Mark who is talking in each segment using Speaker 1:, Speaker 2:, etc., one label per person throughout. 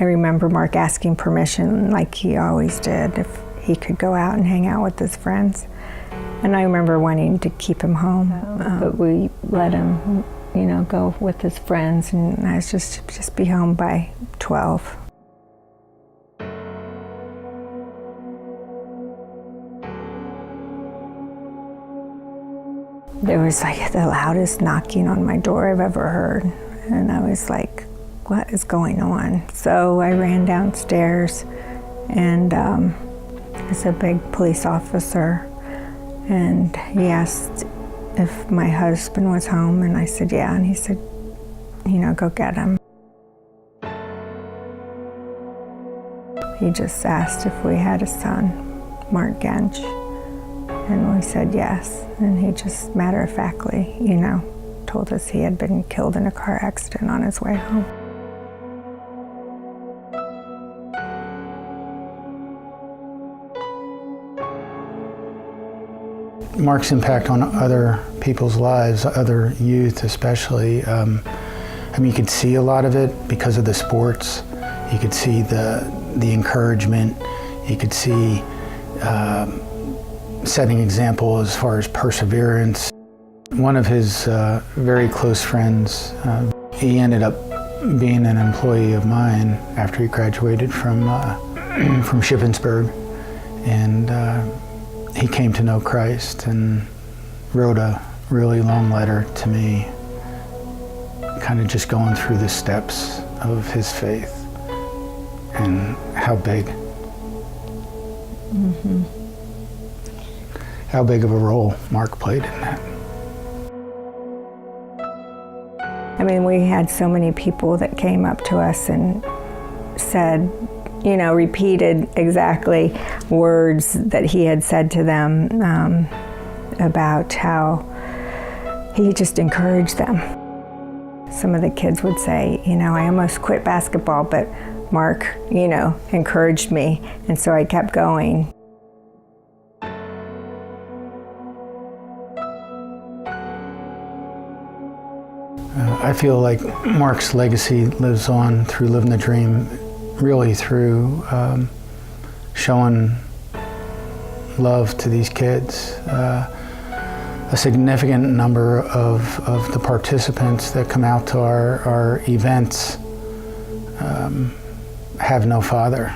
Speaker 1: I remember Mark asking permission, like he always did, if he could go out and hang out with his friends. And I remember wanting to keep him home, but we let him, you know, go with his friends, and I was just be home by 12. There was like the loudest knocking on my door I've ever heard, and I was like, what is going on? So I ran downstairs, and there's a big police officer, and he asked if my husband was home, and I said, yeah, and he said, you know, go get him. He just asked if we had a son, Mark Gench, and we said yes, and he just matter-of-factly, you know, told us he had been killed in a car accident on his way home.
Speaker 2: Mark's impact on other people's lives, other youth especially, I mean, you could see a lot of it because of the sports. You could see the encouragement. You could see setting example as far as perseverance. One of his very close friends, he ended up being an employee of mine after he graduated from Shippensburg, and he came to know Christ and wrote a really long letter to me, kind of just going through the steps of his faith and how big. Mm-hmm. How big of a role Mark played in that.
Speaker 1: I mean, we had so many people that came up to us and said, you know, repeated exactly words that he had said to them about how he just encouraged them. Some of the kids would say, you know, I almost quit basketball, but Mark, you know, encouraged me, and so I kept going.
Speaker 2: I feel like Mark's legacy lives on through living the dream, really through showing love to these kids. A significant number of the participants that come out to our events have no father.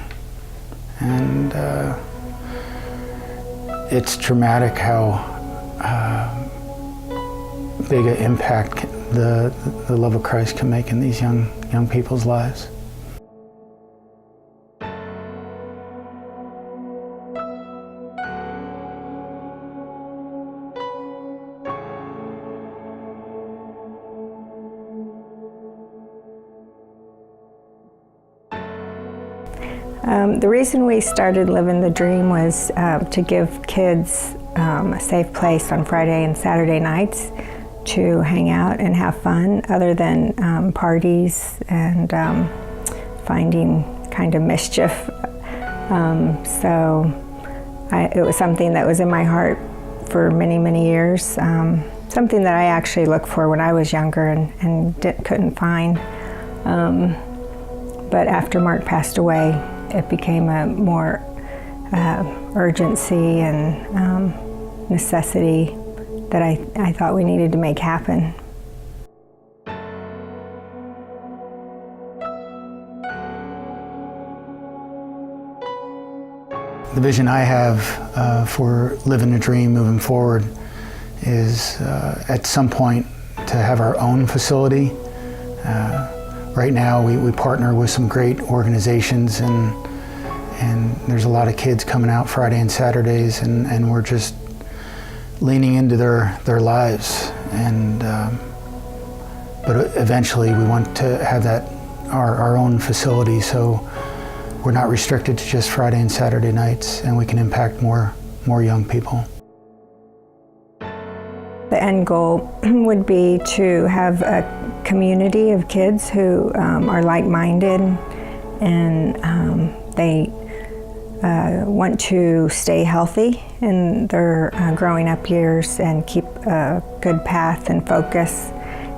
Speaker 2: And it's dramatic how big an impact the love of Christ can make in these young people's lives.
Speaker 1: The reason we started Living the Dream was to give kids a safe place on Friday and Saturday nights to hang out and have fun, other than parties and finding kind of mischief. It was something that was in my heart for many, many years. Something that I actually looked for when I was younger and couldn't find. But after Mark passed away, it became a more urgency and necessity that I thought we needed to make happen.
Speaker 2: The vision I have for living the dream moving forward is at some point to have our own facility. Right now we partner with some great organizations, and there's a lot of kids coming out Friday and Saturdays, and we're just leaning into their lives. And but eventually we want to have that our own facility, so we're not restricted to just Friday and Saturday nights, and we can impact more young people.
Speaker 1: The end goal would be to have a community of kids who are like-minded, and they want to stay healthy in their growing up years and keep a good path and focus,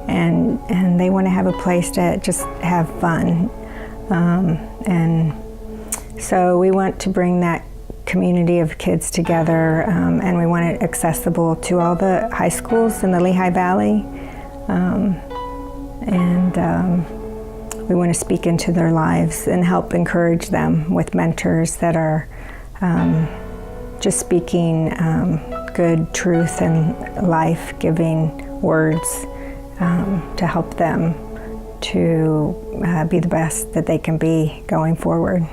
Speaker 1: and they want to have a place to just have fun And so we want to bring that community of kids together, and we want it accessible to all the high schools in the Lehigh Valley. We want to speak into their lives and help encourage them with mentors that are just speaking good truth and life-giving words to help them to be the best that they can be going forward.